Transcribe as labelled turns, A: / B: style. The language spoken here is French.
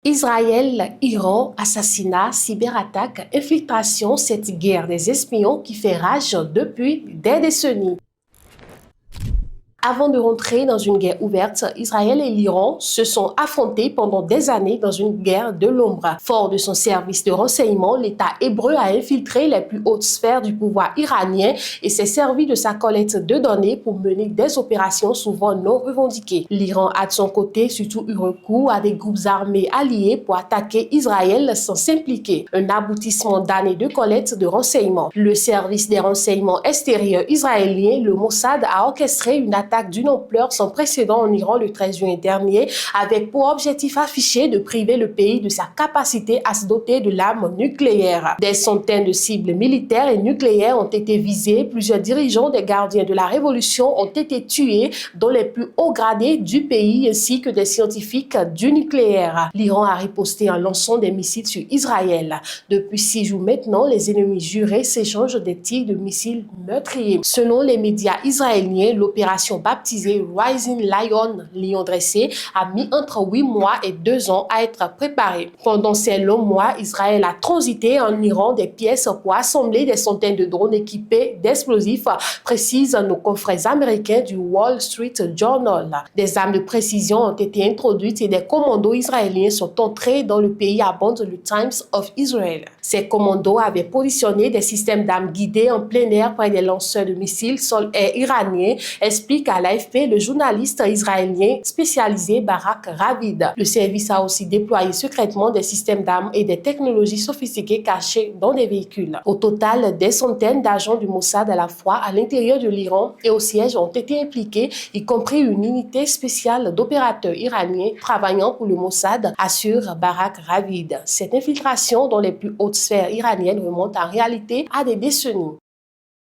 A: Israël, Iran, assassinat, cyberattaque, infiltration, cette guerre des espions qui fait rage depuis des décennies. Avant de rentrer dans une guerre ouverte, Israël et l'Iran se sont affrontés pendant des années dans une guerre de l'ombre. Fort de son service de renseignement, l'État hébreu a infiltré les plus hautes sphères du pouvoir iranien et s'est servi de sa collecte de données pour mener des opérations souvent non revendiquées. L'Iran a de son côté surtout eu recours à des groupes armés alliés pour attaquer Israël sans s'impliquer. Un aboutissement d'années de collecte de renseignements. Le service des renseignements extérieurs israélien, le Mossad, a orchestré une attaque d'une ampleur sans précédent en Iran le 13 juin dernier, avec pour objectif affiché de priver le pays de sa capacité à se doter de l'arme nucléaire. Des centaines de cibles militaires et nucléaires ont été visées, plusieurs dirigeants des gardiens de la révolution ont été tués, dont les plus hauts gradés du pays ainsi que des scientifiques du nucléaire. L'Iran a riposté en lançant des missiles sur Israël. Depuis 6 jours maintenant, les ennemis jurés s'échangent des tirs de missiles meurtriers. Selon les médias israéliens, l'opération baptisée Rising Lion, lion dressé, a mis entre 8 mois et 2 ans à être préparée. Pendant ces longs mois, Israël a transité en Iran des pièces pour assembler des centaines de drones équipés d'explosifs, précisent nos confrères américains du Wall Street Journal. Des armes de précision ont été introduites et des commandos israéliens sont entrés dans le pays, abonde le Times of Israel. Ces commandos avaient positionné des systèmes d'armes guidées en plein air près des lanceurs de missiles sol-air iraniens, explique à l'AFP le journaliste israélien spécialisé Barak Ravid. Le service a aussi déployé secrètement des systèmes d'armes et des technologies sophistiquées cachées dans des véhicules. Au total, des centaines d'agents du Mossad à la fois à l'intérieur de l'Iran et au siège ont été impliqués, y compris une unité spéciale d'opérateurs iraniens travaillant pour le Mossad, assure Barak Ravid. Cette infiltration dans les plus hautes sphères iraniennes remonte en réalité à des décennies.